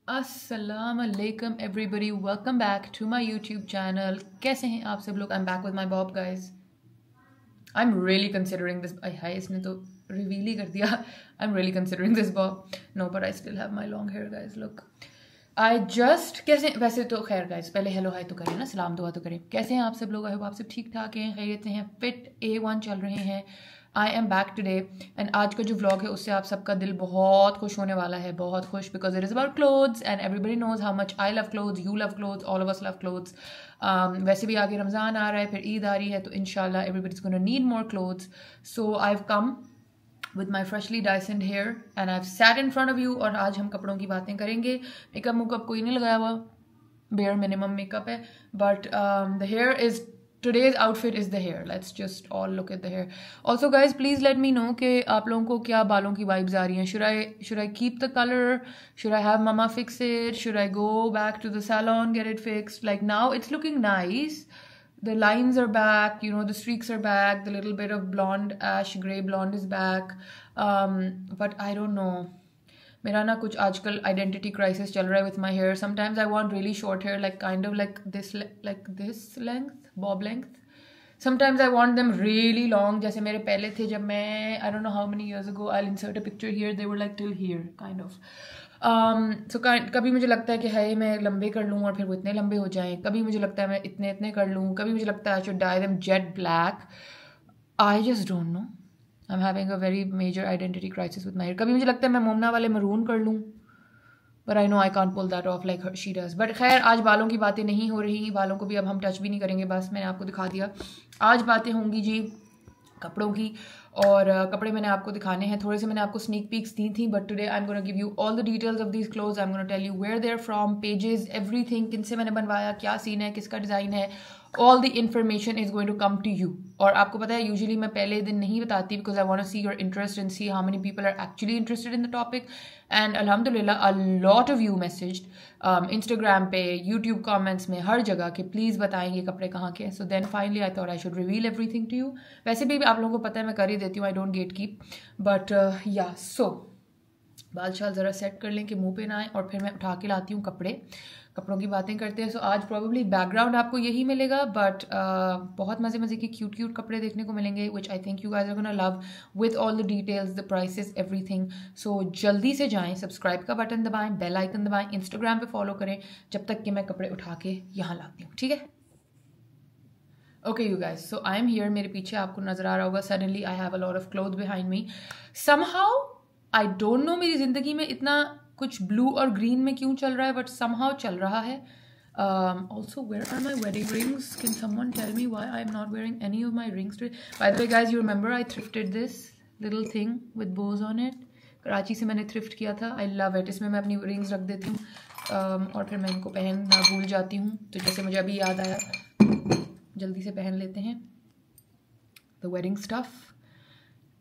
अस्सलाम वालेकुम everybody, welcome back to my YouTube channel. कैसे हैं आप सब लोग? I am back with my bob guys. I am really considering this. हाय, इसने तो रिवील ही कर दिया। I am really considering this bob. No, but I still have my long hair guys, look. I just कैसे, वैसे तो खैर गाइस, पहले हेलो हाय तो करें ना, सलाम दुआ तो करें। कैसे हैं आप सब लोग? आई होप आप सब ठीक ठाक हैं, खैरियत से हैं, फिट A1 चल रहे हैं। I am back today and आज का जो व्लॉग है उससे आप सबका दिल बहुत खुश होने वाला है, बहुत खुश, because it is about clothes and everybody knows how much I love clothes, you love clothes, all of us love clothes. वैसे भी आगे रमज़ान आ रहा है, फिर ईद आ रही है, तो इंशाल्लाह everybody is gonna need more clothes. So I have come with my freshly dyed hair and I've sat in front of you और आज हम कपड़ों की बातें करेंगे। मेकअप मुकअप कोई नहीं लगाया हुआ, bare minimum makeup है, but the hair is today's outfit is the hair. Let's just all look at the hair. Also guys, please let me know कि आप लोगों को क्या बालों की vibes आ रही हैं. Should I keep the color? Should I have mama fix it? Should I go back to the salon, get it fixed? Like now it's looking nice. The lines are back, you know, the streaks are back, the little bit of blonde, ash gray blonde is back. But I don't know. मेरा ना कुछ आजकल identity crisis चल रहा है with my hair. Sometimes I want really short hair, like kind of like this length, bob length. Sometimes I want them really long, जैसे मेरे पहले थे जब मैं, I don't know how many years ago, I insert a picture here, they were like till here kind of. So कभी मुझे लगता है कि हाय मैं लंबे कर लूँ और फिर वो इतने लंबे हो जाएं. कभी मुझे लगता है मैं इतने इतने कर लूँ. कभी मुझे लगता है I should dye them jet black. I just don't know. I am having a very major identity crisis with my hair. कभी मुझे लगता है मैं मोमना वाले मरून कर लूँ, but I know I can't pull that off like she does. But खैर, आज बालों की बातें नहीं हो रही, बालों को भी अब हम टच भी नहीं करेंगे, बस मैंने आपको दिखा दिया. आज बातें होंगी जी कपड़ों की, और कपड़े मैंने आपको दिखाने हैं. थोड़े से मैंने आपको स्नीक पीक्स दी थी, but today I am gonna give you all the details of these clothes. I am gonna tell you where they are from, pages, everything, किनसे मैंने बनवाया, क्या सीन है, किसका डिज़ाइन है. All the information is going to come to you. और आपको पता है यूजुअली मैं पहले दिन नहीं बताती, because I want to see your interest and see how many people are actually interested in the topic. And अल्हम्दुलिल्लाह a lot of you messaged Instagram पे, यूट्यूब कमेंट्स में, हर जगह कि प्लीज़ बताएं ये कपड़े कहाँ के हैं. So then finally I thought I should reveal everything to you. वैसे भी आप लोगों को पता है मैं कर ही देती हूँ, I don't get keep. But yeah सो बाल शाल ज़रा सेट कर लें कि मुंह पे ना आए, और फिर मैं उठा के लाती हूँ कपड़े. कपड़ों की बातें करते हैं. सो आज प्रॉब्ली बैकग्राउंड आपको यही मिलेगा, बट बहुत मज़े मज़े के क्यूट क्यूट कपड़े देखने को मिलेंगे, which I think you guys are gonna love, with all the details, the prices, everything. So जल्दी से जाएं, सब्सक्राइब का बटन दबाएं, बेल आइकन दबाएं, इंस्टाग्राम पे फॉलो करें जब तक कि मैं कपड़े उठा के यहाँ लाती हूँ, ठीक है? Okay you guys, so I am here. मेरे पीछे आपको नजर आ रहा होगा, suddenly I have a lot of cloth behind me. Somehow I don't no मेरी जिंदगी में इतना कुछ ब्लू और ग्रीन में क्यों चल रहा है, बट समहाउ चल रहा है. Also, where are my wedding rings? Can someone tell me why I am not wearing any of my rings today? By the way guys, you remember I thrifted this little thing with bows on it. Karachi से मैंने thrift किया था. आई love it. इसमें मैं अपनी rings रख देती हूँ और फिर मैं इनको पहनना भूल जाती हूँ. तो जैसे मुझे अभी याद आया, जल्दी से पहन लेते हैं. The wedding stuff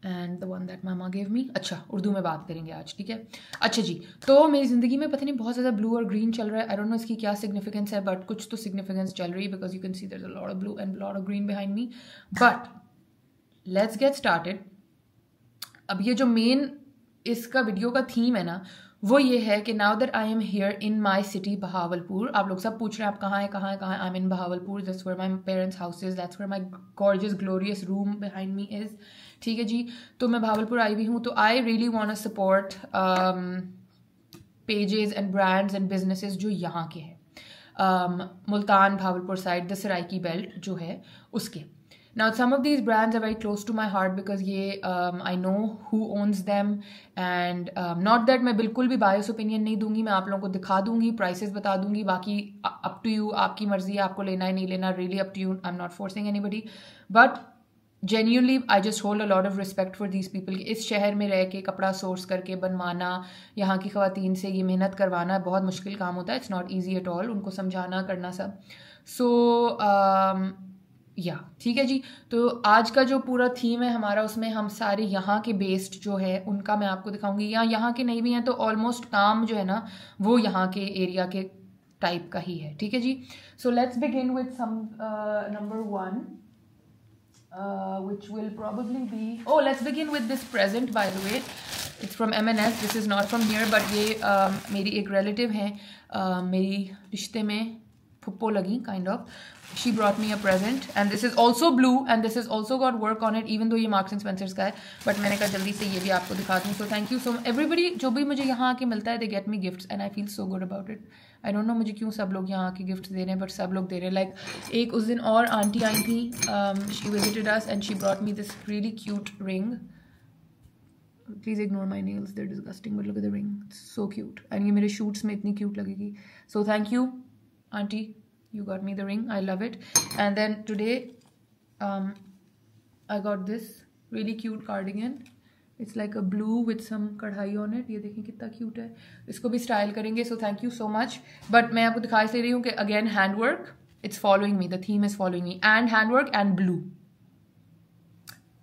and the one that mama gave me. अच्छा, उर्दू में बात करेंगे आज, ठीक है? अच्छा जी, तो मेरी ज़िंदगी में पता नहीं बहुत ज़्यादा ब्लू और ग्रीन चल रहा है. आई डोंट नो इसकी क्या सिग्निफिकेंस है, बट कुछ तो सिग्निफिकेंस चल रही है, because you can see there is a lot of blue and lot of green behind me. But let's get started. अब ये जो मेन इसका वीडियो का थीम है ना, वो ये है कि now that I am here in my city Bahawalpur. आप लोग सब पूछ रहे हैं आप कहाँ हैं, कहाँ हैं, कहाँ हैं. I am in Bahawalpur. That's where my parents house is. That's where my gorgeous glorious room behind me is. ठीक है जी, तो मैं बहावलपुर आई हुई हूँ. तो I really want to support pages and brands and businesses जो यहाँ के हैं. Multan, Bahawalpur side, the Saraiki belt जो है उसके. Now, some of these brands are very close to my heart because ये I know who owns them, and not that मैं बिल्कुल भी bias opinion नहीं दूंगी. मैं आप लोगों को दिखा दूंगी, prices बता दूंगी, बाकी up to you, आपकी मर्जी है, आपको लेना है नहीं लेना, really up to you. I'm not forcing anybody, but genuinely I just hold a lot of respect for these people. इस शहर में रह के कपड़ा सोर्स करके बनवाना, यहाँ की ख़वातीन से ये मेहनत करवाना बहुत मुश्किल काम होता है. It's not easy at all. उनको समझाना करना सब. So या ठीक है जी. तो आज का जो पूरा थीम है हमारा, उसमें हम सारे यहाँ के बेस्ड जो है उनका मैं आपको दिखाऊंगी, या यहाँ के नहीं भी हैं तो ऑलमोस्ट काम जो है ना वो यहाँ के एरिया के टाइप का ही है. ठीक है जी. So let's begin with some number 1 which will probably be, oh let's begin with this present by the way. It's from M&S. This is not from here, but ये मेरी एक रिलेटिव हैं, मेरी रिश्ते में फुप्पो लगी kind of. She brought me a present and this is also blue and this has also got work on it even though ये Marks and Spencer's का है, but मैंने कहा जल्दी से ये भी आपको दिखा दूँ. So thank you so much everybody. जो भी मुझे यहाँ आके मिलता है they get me gifts and I feel so good about it. I don't know मुझे क्यों सब लोग यहाँ आके गिफ्ट दे रहे हैं, बट सब लोग दे रहे हैं. लाइक एक उस दिन और आंटी आई थी, she visited us and she brought me this really cute ring. Please ignore my nails, they're disgusting, but look at the ring, it's so cute and ये मेरे shoots में इतनी cute लगेगी. So thank you auntie, you got me the ring, I love it. And then today I got this really cute cardigan. It's like a blue with some कढ़ाई on it. ये देखें कितना cute है. इसको भी style करेंगे. So thank you so much. But मैं आपको दिखा दे रही हूँ कि again handwork, it's following me, the theme is following me, and handwork and blue.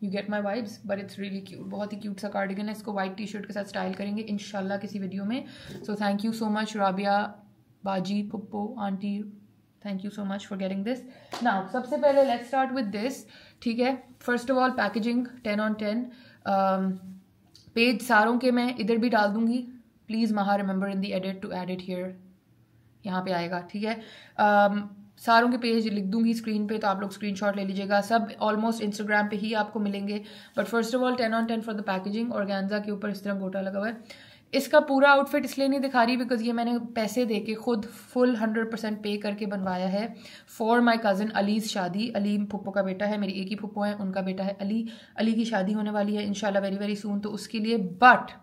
You get my vibes, but it's really cute. बहुत ही cute सा cardigan है. इसको white t-shirt के साथ स्टाइल करेंगे इंशाल्लाह किसी वीडियो में. So thank you so much Rabia, Baji, Puppo, Auntie. Thank you so much for getting this. Now सबसे पहले let's start with this. ठीक है. First of all packaging 10 on 10. Page सारों के मैं इधर भी डाल दूंगी. प्लीज़ महा remember in the edit to add it here. यहाँ पे आएगा. ठीक है. सारों के पेज लिख दूंगी स्क्रीन पे, तो आप लोग स्क्रीनशॉट ले लीजिएगा. सब ऑलमोस्ट इंस्टाग्राम पे ही आपको मिलेंगे. But first of all 10 on 10 for the packaging. Organza के ऊपर इस तरह गोटा लगा हुआ है. इसका पूरा आउटफिट इसलिए नहीं दिखा रही बिकॉज ये मैंने पैसे दे के खुद फुल 100% पे करके बनवाया है फॉर माई कज़न अलीज़ शादी. अली फुप्पो का बेटा है, मेरी एक ही फुप्पो है, उनका बेटा है अली. अली की शादी होने वाली है इंशाल्लाह वेरी वेरी सून, तो उसके लिए. बट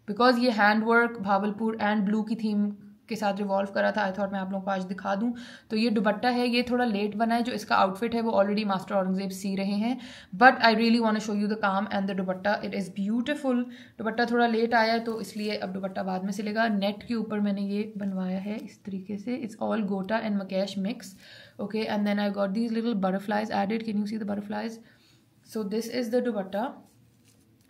बिकॉज ये हैंडवर्क भावलपुर एंड ब्लू की थीम के साथ रिवॉल्व करा था, आई थॉट मैं आप लोगों को आज दिखा दूं. तो ये दुपट्टा है, ये थोड़ा लेट बना है. जो इसका आउटफिट है वो ऑलरेडी मास्टर औरंगजेब सी रहे हैं, but I really want to show you the kaam and the dupatta. It is beautiful. Dupatta थोड़ा लेट आया है तो इसलिए अब दुपट्टा बाद में सिलेगा. नेट के ऊपर मैंने ये बनवाया है इस तरीके से. It's all gota and mukaish mix. Okay, and then I got these little butterflies added. Can you see the butterflies? So this is the dupatta.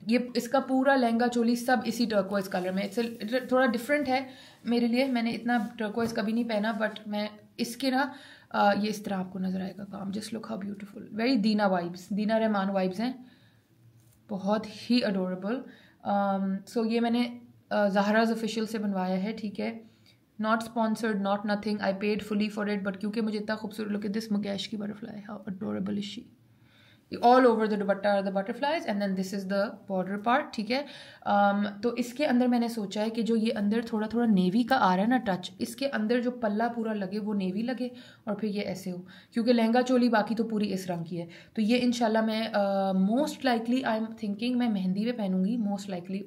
ये इसका पूरा लहंगा चोली सब इसी टर्कोइज कलर में. इट्स थोड़ा डिफरेंट है मेरे लिए, मैंने इतना टर्कोइज कभी नहीं पहना, बट मैं इसके ना ये इस तरह आपको नजर आएगा काम. Just look how beautiful. Very Dina vibes, Dina Rahman vibes हैं, बहुत ही अडोरेबल. सो ये मैंने ज़हराज ऑफिशियल से बनवाया है. ठीक है, not sponsored, not nothing, I paid fully for it. But क्योंकि मुझे इतना खूबसूरत लुक दिस मकैश की butterfly, how adorable is she. all over the dupatta are the butterflies and then this is the border part. ठीक है. तो इसके अंदर मैंने सोचा है कि जो ये अंदर थोड़ा थोड़ा नेवी का आ रहा है ना टच, इसके अंदर जो पल्ला पूरा लगे वो नेवी लगे और फिर ये ऐसे हो, क्योंकि लहंगा चोली बाकी तो पूरी इस रंग की है. तो ये इंशाल्लाह मैं most likely I am thinking मैं मेहंदी पे पहनूंगी. मोस्ट लाइकली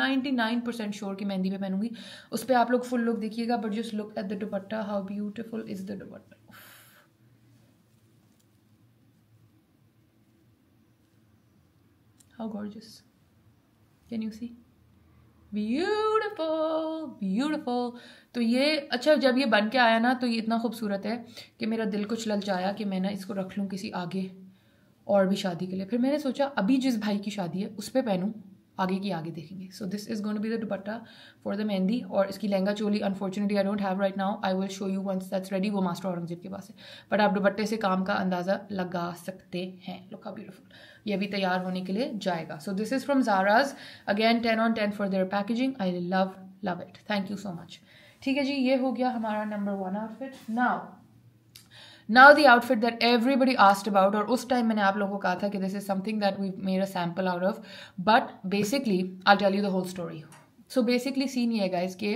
99% श्योर कि मेहंदी पे पहनूंगी. उस पर आप लोग फुल लुक देखिएगा, but just look at the dupatta, how beautiful is the dupatta. How gorgeous. Can you see? Beautiful, beautiful. तो ये अच्छा जब ये बन के आया ना तो ये इतना खूबसूरत है कि मेरा दिल कुछ ललचाया कि मैं ना इसको रख लूँ किसी आगे और भी शादी के लिए. फिर मैंने सोचा अभी जिस भाई की शादी है उस पर पहनूँ, आगे की आगे देखेंगे. So this is going to be the dupatta for the mehndi. और इसकी lehenga choli unfortunately I don't have right now, I will show you once that's ready. वो मास्टर औरंगजेब के पास है, बट आप दुपट्टे से काम का अंदाज़ा लगा सकते हैं. Look how beautiful. ये भी तैयार होने के लिए जाएगा. So this is from Zara's. Again 10 on 10 for their packaging. I love it. Thank you so much. ठीक है जी, ये हो गया हमारा number 1 outfit. Now the outfit that everybody asked about, और उस टाइम मैंने आप लोगों को कहा था कि this is something that we made a sample out of, but basically I'll tell you the whole story. So basically scene ये है गाइस कि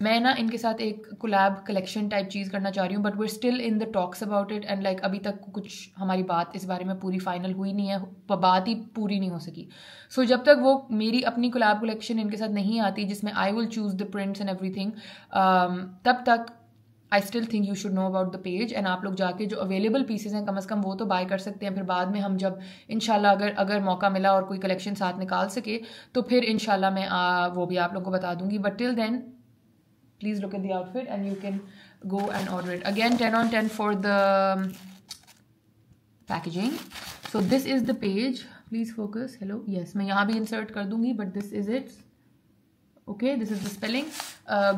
मैं ना इनके साथ एक कोलैब कलेक्शन टाइप चीज़ करना चाह रही हूँ, but we're still in the talks about it and like अभी तक कुछ हमारी बात इस बारे में पूरी फाइनल हुई नहीं है, बात ही पूरी नहीं हो सकी. So जब तक वो मेरी अपनी कोलैब कलेक्शन इनके साथ नहीं आती जिसमें I will choose the prints and everything, तब तक I still think you should know about the page. And आप लोग जाके जो अवेलेबल पीसेज हैं कम से कम वो तो बाय कर सकते हैं. फिर बाद में हम जब इंशाल्लाह अगर मौका मिला और कोई कलेक्शन साथ निकाल सके तो फिर इंशाल्लाह मैं वो भी आप लोग को बता दूंगी. But till then please look at the outfit and you can go and order it. Again 10 on 10 for the packaging. So this is the page. Please focus. Hello, yes, मैं यहाँ भी इंसर्ट कर दूंगी, but this is it. Okay, this is the spelling.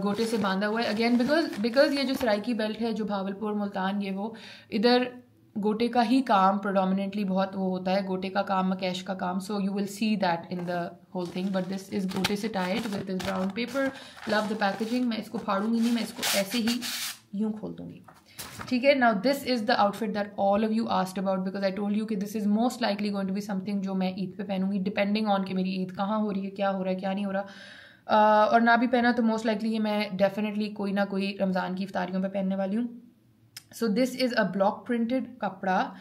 गोटे से बांधा हुआ है. अगेन बिकॉज ये जो सराइकी बेल्ट है, जो भावलपुर मुल्तान ये वो इधर गोटे का ही काम प्रोडोमिनेटली बहुत वो होता है, गोटे का काम, मकैश का काम. So you will see that in the whole thing. But this is गोटे से tied with this brown paper. Love the packaging. मैं इसको फाड़ूंगी नहीं, मैं इसको ऐसे ही यूं खोल दूंगी. ठीक है. Now this is the outfit that all of you asked about, because I told you कि this is most likely going to be something जो मैं ईद पे पहनूंगी, डिपेंडिंग ऑन कि मेरी ईद कहाँ हो रही है, क्या हो रहा है, क्या नहीं हो रहा. और ना भी पहना तो मोस्ट लाइकली ये मैं डेफिनेटली कोई ना कोई रमज़ान की इफ्तारियों पे पहनने वाली हूँ. So this is a block printed कपड़ा.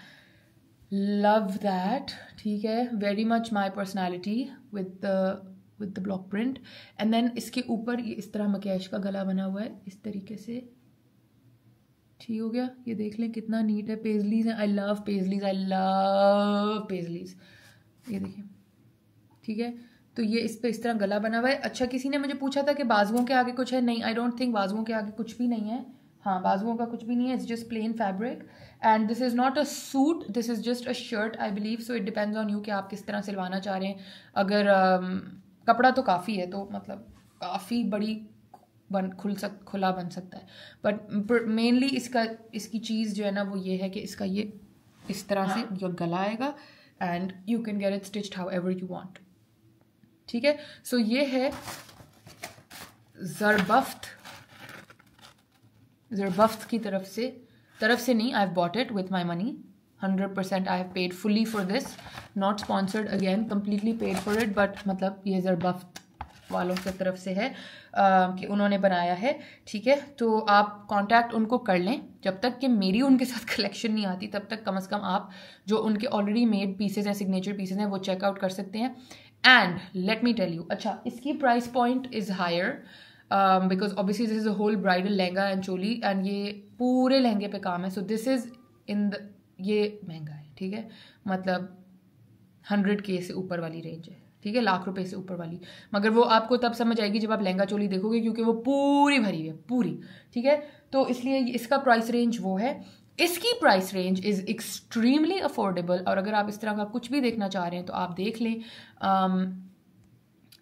Love that. ठीक है. Very much my personality with the block print. And then इसके ऊपर ये इस तरह मकैश का गला बना हुआ है इस तरीके से. ठीक हो गया. ये देख लें कितना नीट है. पेजलीज हैं. I love paisleys, I love paisleys. ये देखिए. ठीक है. तो ये इस पे इस तरह गला बना हुआ है. अच्छा, किसी ने मुझे पूछा था कि बाजुओं के आगे कुछ है. नहीं, आई डोंट थिंक बाजुओं के आगे कुछ भी नहीं है. हाँ, बाजुओं का कुछ भी नहीं है. It's just plain fabric and this is not a suit, this is just a shirt I believe. So it depends on you कि आप किस तरह सिलवाना चाह रहे हैं. अगर कपड़ा तो काफ़ी है, तो मतलब काफ़ी बड़ी खुला बन सकता है. बट मेनली इसकी चीज़ जो है ना वो ये है कि इसका ये इस तरह से जो गला आएगा and you can get it stitched how ever you want. ठीक है. सो ये है ज़रबफ्त की तरफ से नहीं, I have bought it with my money. 100% I have paid fully for this. Not sponsored again, completely paid for it. But मतलब ये ज़रबफ्त वालों की तरफ से है कि उन्होंने बनाया है. ठीक है. तो आप कांटेक्ट उनको कर लें. जब तक कि मेरी उनके साथ कलेक्शन नहीं आती तब तक कम से कम आप जो उनके ऑलरेडी मेड पीसेज हैं, सिग्नेचर पीसेज हैं, वो चेकआउट कर सकते हैं. And let me tell you, अच्छा इसकी price point is higher because obviously this is a whole bridal lehenga and choli and ये पूरे लहंगे पे काम है. सो दिस इज़ ये महंगा है. ठीक है. मतलब 100K से ऊपर वाली रेंज है. ठीक है. लाख रुपए से ऊपर वाली. मगर वो आपको तब समझ आएगी जब आप लहंगा चोली देखोगे, क्योंकि वो पूरी भरी है, पूरी. ठीक है. तो इसलिए इसका प्राइस रेंज वो है. इसकी price range is extremely affordable. और अगर आप इस तरह का कुछ भी देखना चाह रहे हैं तो आप देख लें.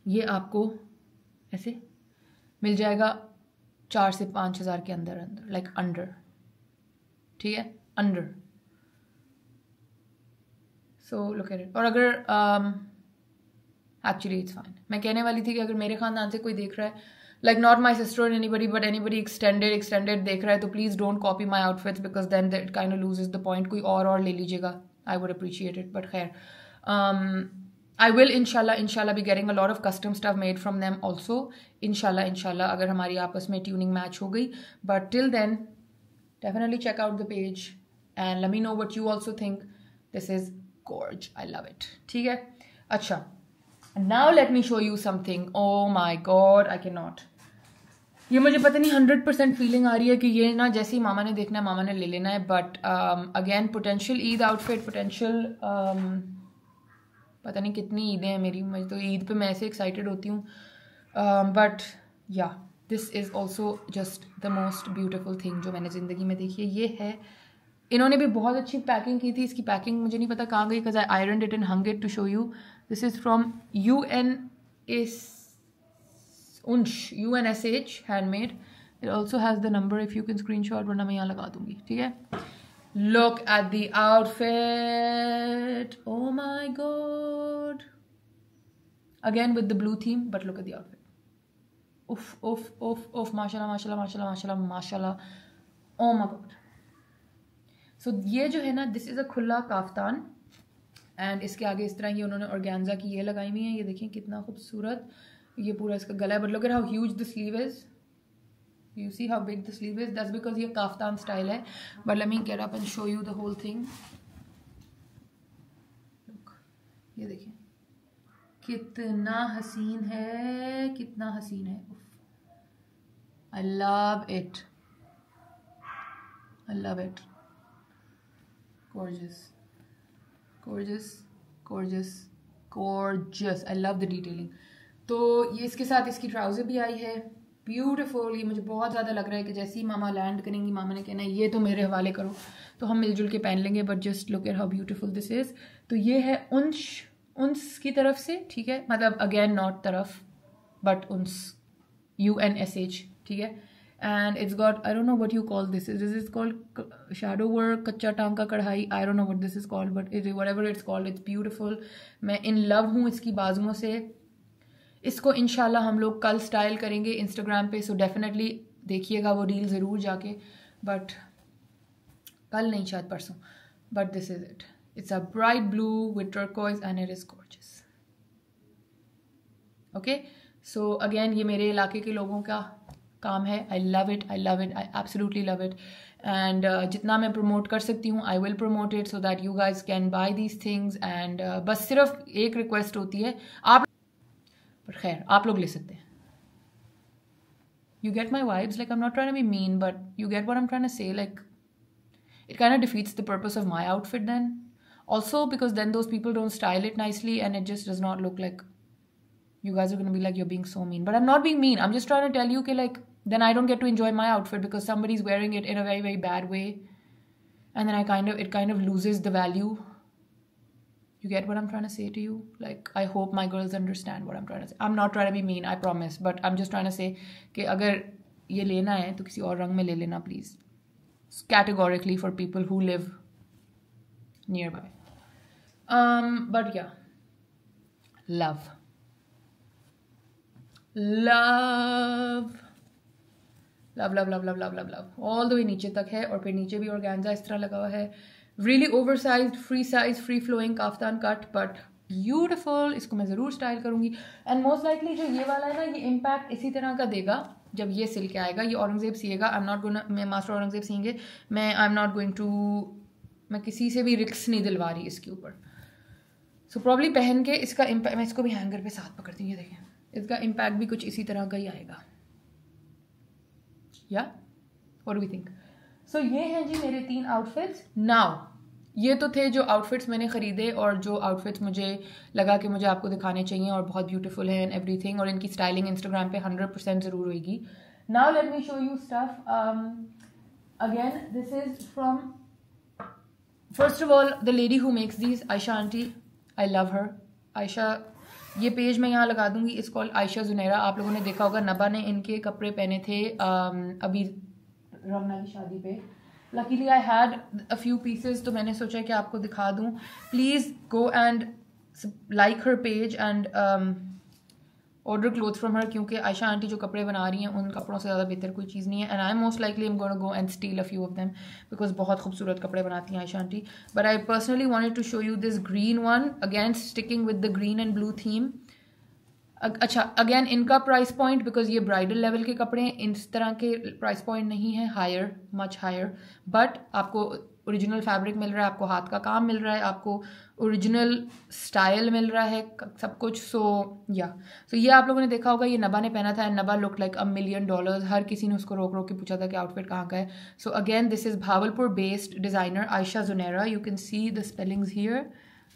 ये आपको ऐसे मिल जाएगा 4 से 5 हज़ार के अंदर लाइक अंडर. ठीक है. Under. So look at it. और अगर एक्चुअली इट्स फाइन. मैं कहने वाली थी कि अगर मेरे खानदान से कोई देख रहा है, like not my sister or anybody but anybody extended देख रहा है, तो please don't copy my outfits because then it kind of loses the point. कोई और ले लीजिएगा. I would appreciate it. But खैर, I will inshallah be getting a lot of custom stuff made from them also. inshallah अगर हमारी आपस में tuning match हो गई. But till then definitely check out the page and let me know what you also think. This is gorge. I love it. ठीक है. अच्छा, now let me show you something. Oh my god, I cannot. ये मुझे पता नहीं 100% feeling आ रही है कि ये ना जैसे ही मामा ने देखना है मामा ने ले लेना है. But again potential Eid outfit, potential पता नहीं कितनी ईदें हैं मेरी. मुझे तो ईद पे मैं ऐसे एक्साइटेड होती हूँ. बट या this is also just the most beautiful thing जो मैंने ज़िंदगी में देखी है. ये है. इन्होंने भी बहुत अच्छी पैकिंग की थी. इसकी पैकिंग मुझे नहीं पता कहाँ गई because I ironed it and hung it to show you. This is from UNSH handmade. It also has the number if you can screenshot, वरना मैं यहाँ लगा दूंगी. ठीक है. Look at the outfit. Oh my god. Again with the blue theme, but look at the outfit. Uff. Mashallah. Oh my god. So ये जो है ना, this is a खुला काफ्तान एंड इसके आगे इस तरह ये उन्होंने ऑर्गेन्जा की ये लगाई हुई है. ये देखें कितना खूबसूरत. ये पूरा इसका गला है. But look at how huge the sleeve is. You see how big the sleeve is. That's because ये काफ्तान स्टाइल है. But let me get up and show you the whole thing. ये देखिए कितना हसीन है, कितना हसीन है. I love it. gorgeous. I love the detailing. तो ये इसके साथ इसकी ट्राउज़र भी आई है. ब्यूटीफुल. ये मुझे बहुत ज़्यादा लग रहा है कि जैसे ही मामा लैंड करेंगी मामा ने कहना है ये तो मेरे हवाले करो, तो हम मिलजुल के पहन लेंगे. But just look at how beautiful this is. तो ये है उन्स की तरफ से. ठीक है. मतलब अगेन नॉट तरफ बट उन्स UNSH. ठीक है. and it's got, I don't know what you call this. This is called shadow work, कच्चा टांका कढ़ाई. I don't know what this is called, but whatever it's called, it's beautiful. मैं in love हूँ इसकी बाजुओं से. इसको इंशाल्लाह हम लोग कल स्टाइल करेंगे इंस्टाग्राम पे, सो डेफिनेटली देखिएगा वो रील ज़रूर जाके, बट कल नहीं, शायद परसों. But this is it. It's a bright blue with turquoise and it is gorgeous. Okay, so again ये मेरे इलाके के लोगों का काम है. I love it, I love it, I absolutely love it. And जितना मैं प्रमोट कर सकती हूँ I will promote it so that you guys can buy these things. And बस सिर्फ एक रिक्वेस्ट होती है, आप, पर खैर आप लोग ले सकते हैं. You get my vibes, like I'm not trying to be mean, but you get what I'm trying to say. Like, it kind of defeats the purpose of my outfit then. Also, because then those people don't style it nicely and it just does not look like, you guys are going to be like, you're being so mean. But I'm not being mean. I'm just trying to tell you, like, then I don't get to enjoy my outfit because somebody's wearing it in a very, very bad way. And then it kind of loses the value. You get what I'm trying to say to you? Like, I hope my girls understand what I'm trying to say. I'm not trying to be mean, I promise. But I'm just trying to say कि अगर ये लेना है तो किसी और रंग में ले लेना please. Categorically for people who live nearby. But yeah. Love. Love. Love, love, love, love, love, love, love. All the way नीचे तक है और फिर नीचे भी organza इस तरह लगा हुआ है. Really oversized, free size, free flowing kaftan cut, but beautiful. इसको मैं ज़रूर स्टाइल करूँगी. And most likely जो ये वाला है ना, ये इम्पैक्ट इसी तरह का देगा जब ये सिल के आएगा. ये औरंगज़ेब सिएगा. मैं मास्टर औरंगज़ेब सिएंगे. मैं किसी से भी रिक्स नहीं दिलवा रही इसके ऊपर. सो प्रॉब्ली पहन के इसका इम्पैक्ट, मैं इसको भी हैंगर पे साथ पकड़ती हूँ, ये देखें, इसका इम्पैक्ट भी कुछ इसी तरह का ही आएगा. या व्हाट डू वी थिंक? सो ये हैं जी मेरे 3 आउटफिट्स. नाउ ये तो थे जो आउटफिट्स मैंने ख़रीदे और जो आउटफिट्स मुझे लगा कि मुझे आपको दिखाने चाहिए और बहुत ब्यूटीफुल है एंड एवरीथिंग, और इनकी स्टाइलिंग इंस्टाग्राम पे 100% ज़रूर होगी. Now let me show you stuff. Again this is from, first of all the lady who makes these, Ayesha aunty. I love her. Ayesha, ये पेज मैं यहाँ लगा दूंगी. It's called Ayesha Junaira. आप लोगों ने देखा होगा नबा ने इनके कपड़े पहने थे अभी रमना की शादी पे. Luckily I had a few pieces, तो मैंने सोचा कि आपको दिखा दूँ. Please go and like her page and order cloth from her, क्योंकि आयशा आंटी जो कपड़े बना रही हैं उन कपड़ों से ज़्यादा बेहतर कोई चीज़ नहीं है. And I am most likely am gonna go and steal a few of them because बहुत खूबसूरत कपड़े बनाती हैं Ayesha aunty. But I personally wanted to show you this green one, again sticking with the green and blue theme. अच्छा, again इनका price point, because ये bridal level के कपड़े हैं, इस तरह के प्राइस पॉइंट नहीं है, हायर, मच हायर. बट आपको ओरिजिनल फैब्रिक मिल रहा है, आपको हाथ का काम मिल रहा है, आपको ओरिजिनल स्टाइल मिल रहा है, सब कुछ. सो ये आप लोगों ने देखा होगा, ये नबा ने पहना था एंड नबा लुक लाइक $1 million. हर किसी ने उसको रोक रोक के पूछा था कि आउटफिट कहाँ का है. So again this is Bahawalpur based designer Ayesha Junaira. You can see the spellings here,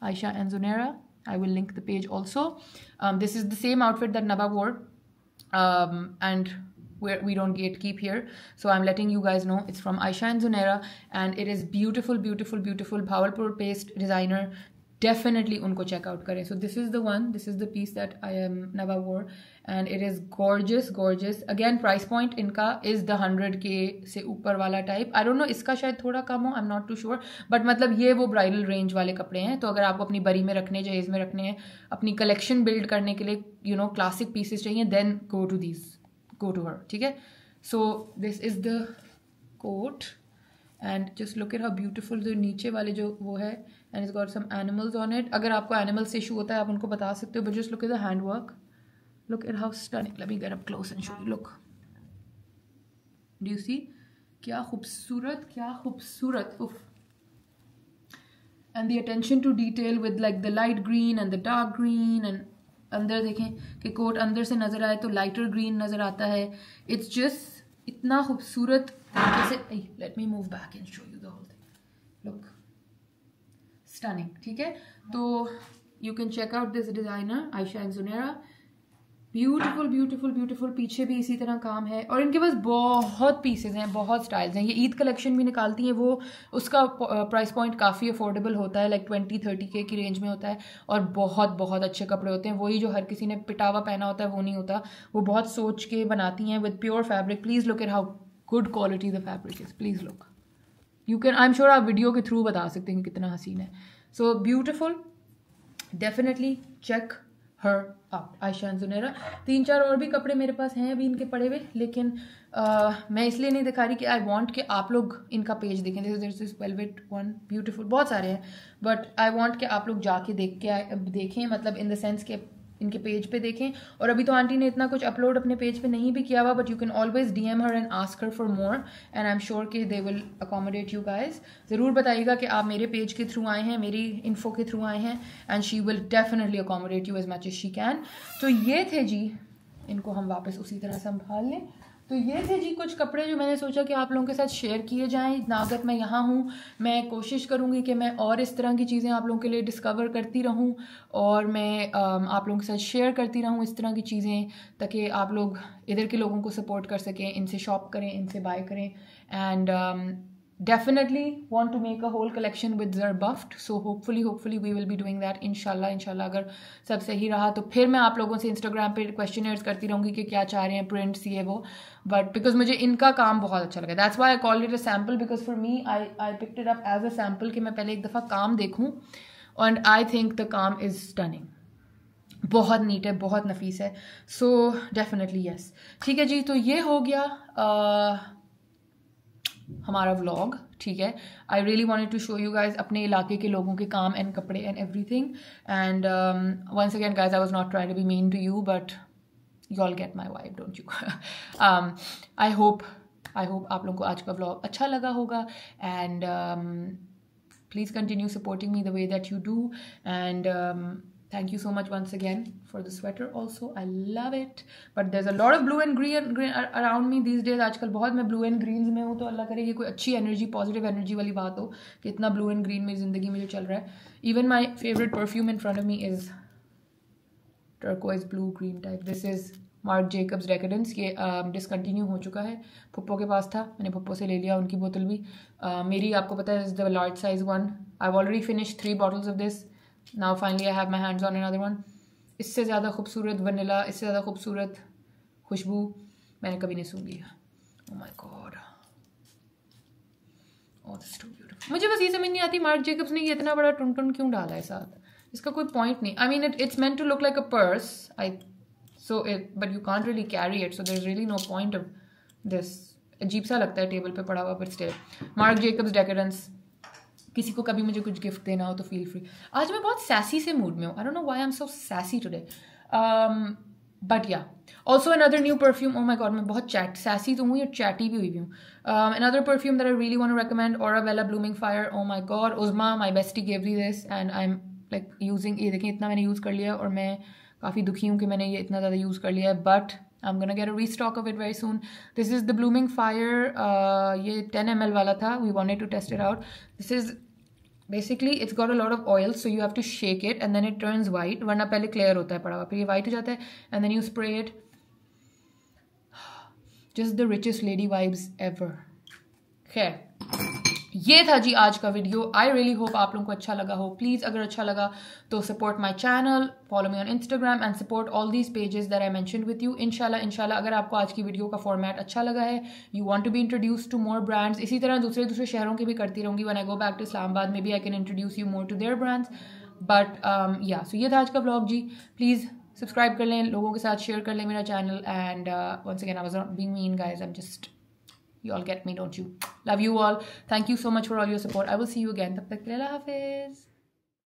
Ayesha and Junaira. I will link the page also. This is the same outfit that Naba wore, and we don't gatekeep here. So I'm letting you guys know it's from Aisha and Zunaira, and it is beautiful, beautiful, beautiful. Bhavalpur based designer. Definitely unko check out kare. So this is the one. This is the piece that Naba wore, and it is gorgeous, gorgeous. Again, price point इनका is the 100K से ऊपर वाला type. I don't know, इसका शायद थोड़ा कम हो, I'm not too sure. But मतलब ये वो bridal range वाले कपड़े हैं. तो अगर आपको अपनी बरी में रखने, जहेज में रखने हैं, अपनी collection build करने के लिए, you know, classic pieces चाहिए, then go to these, go to her. ठीक है? So this is the coat, and just look at how beautiful the नीचे वाले जो वो है. And it's got some animals on it. अगर आपको animals से issue होता है आप उनको बता सकते हो. But just look at the handwork. Look at how stunning. Let me get up close and show you. Look. Do you see? क्या खूबसूरत, क्या खूबसूरत. Oof. And the attention to detail with like the light green and the dark green, and अंदर देखें कि coat अंदर से नज़र आए तो lighter green नज़र आता है. It's just इतना खूबसूरत तरीके से. Let me move back and show you the whole thing. Look. Stunning. ठीक है, तो you can check out this designer Aisha and Zunaira. Beautiful beautiful beautiful. पीछे भी इसी तरह काम है और इनके पास बहुत पीसेज हैं, बहुत स्टाइल्स हैं। ये ईद कलेक्शन भी निकालती हैं वो, उसका प्राइस पॉइंट काफ़ी अफोर्डेबल होता है, लाइक 20-30K की रेंज में होता है और बहुत बहुत अच्छे कपड़े होते हैं। वही जो हर किसी ने पिटावा पहना होता है वो नहीं होता, वो बहुत सोच के बनाती हैं with pure fabric. Please look at how good quality the fabric is, please look. You can, I am sure आप वीडियो के थ्रू बता सकते हैं कितना हसीन है। So beautiful, definitely check her out. Ayesha Zunaira. 3-4 और भी कपड़े मेरे पास हैं अभी इनके पड़े हुए, लेकिन मैं इसलिए नहीं दिखा रही कि आई वांट कि आप लोग इनका पेज देखें। दिस वेलवेट वन ब्यूटीफुल, बहुत सारे हैं, बट आई वांट कि आप लोग जाके देखें, मतलब इन द सेंस के इनके पेज पे देखें। और अभी तो आंटी ने इतना कुछ अपलोड अपने पेज पे नहीं भी किया हुआ, but you can always DM her and ask her for more and I am sure कि they will accommodate you guys. ज़रूर बताइएगा कि आप मेरे पेज के थ्रू आए हैं, मेरी इन्फो के थ्रू आए हैं, and she will definitely accommodate you as much as she can. तो ये थे जी, इनको हम वापस उसी तरह संभाल लें। तो ये थे जी कुछ कपड़े जो मैंने सोचा कि आप लोगों के साथ शेयर किए जाएं। नागत मैं यहाँ हूँ, मैं कोशिश करूँगी कि मैं और इस तरह की चीज़ें आप लोगों के लिए डिस्कवर करती रहूँ और मैं आप लोगों के साथ शेयर करती रहूँ इस तरह की चीज़ें, ताकि आप लोग इधर के लोगों को सपोर्ट कर सकें, इनसे शॉप करें, इनसे बाय करें। And definitely want to make a whole collection with Zerbuffed, so hopefully we will be doing that inshallah। अगर सब सही रहा तो फिर मैं आप लोगों से इंस्टाग्राम पे क्वेश्चनर्स करती रहूँगी कि क्या चाह रहे हैं, प्रिंट्स ये वो, बट बिकॉज मुझे इनका काम बहुत अच्छा लगा, that's why I called it a sample, because for me I picked it up as a sample कि मैं पहले एक दफ़ा काम देखूँ, एंड आई थिंक द काम इज़ स्टनिंग, बहुत नीट है, बहुत नफीस है। सो डेफिनेटली यस, ठीक है जी। तो ये हो गया हमारा व्लॉग, ठीक है। I really wanted to show you guys अपने इलाके के लोगों के काम एंड कपड़े and everything, and once again guys I was not trying to be mean to you, but you all get my vibe, don't you. I hope आप लोगों को आज का व्लॉग अच्छा लगा होगा, and please continue supporting me the way that you do, and thank you so much once again for the sweater also, I love it, but there's a lot of blue and green around me these days। आजकल बहुत मैं blue and greens में हूँ, तो अल्लाह करे कि कोई अच्छी एनर्जी, पॉजिटिव एनर्जी वाली बात हो कि इतना blue and green मेरी ज़िंदगी में जो चल रहा है। even my favorite perfume in front of me is turquoise blue green type, this is Marc Jacobs Decadence। ये डिसकंटिन्यू हो चुका है, पुप्पो के पास था, मैंने पुप्पो से ले लिया उनकी बोतल भी। मेरी आपको पता है is the large size one, I have already finished 3 bottles of this, now finally I have my hands on another one। इससे ज़्यादा खूबसूरत वनीला, इससे ज़्यादा खूबसूरत खुशबू मैंने कभी नहीं सूंघी। oh my god, oh this is too beautiful। मुझे बस ये समझ नहीं आती मार्क जेकब्स ने ये इतना बड़ा टुन क्यों डाला है साथ, इसका कोई पॉइंट नहीं। I mean it's meant to look like a purse, but you can't really carry it, so there's really no point of this। अजीब सा लगता है टेबल पे पड़ा हुआ, but still मार्क जेकब्स डेकेडेंस। किसी को कभी मुझे कुछ गिफ्ट देना हो तो फील फ्री। आज मैं बहुत सैसी से मूड में हूँ, I don't know why I am so sassy today, but yeah also another new perfume. Oh my God, मैं बहुत सैसी तो हूँ, चैटी भी हुई हूँ। Another perfume that I really want to recommend, Oravella blooming fire. Oh my God, Uzma my bestie gave me this and I am like using. ये देखें इतना मैंने यूज़ कर लिया और मैं काफ़ी दुखी हूँ कि मैंने ये इतना ज़्यादा यूज़ कर लिया है, but I'm gonna get a restock of it very soon। This is the blooming fire, ये 10 ml वाला था, we wanted to test it out। This is basically it's got a lot of oil, so you have to shake it and then it turns white, वरना पहले clear होता है पड़ा हुआ, फिर ये white हो जाता है, and then you spray it। just the richest lady vibes ever। खैर, ये था जी आज का वीडियो। आई रियली होप आप लोगों को अच्छा लगा हो। प्लीज़ अगर अच्छा लगा तो support my channel, follow me on Instagram and support all these pages that I mentioned with you. इंशाल्लाह अगर आपको आज की वीडियो का फॉर्मेट अच्छा लगा है, you want to be introduce to more brands, इसी तरह दूसरे शहरों की भी करती रहूँगी। When I go back to Islamabad maybe I can introduce you more to their brands, but yeah so ये था आज का ब्लॉग जी। प्लीज़ सब्सक्राइब कर लें, लोगों के साथ शेयर कर लें मेरा channel, and once again I was not being mean guys, I am just, you all get me, don't you? Love you all, thank you so much for all your support। I will see you again, tab tak ke liye Allah hafiz।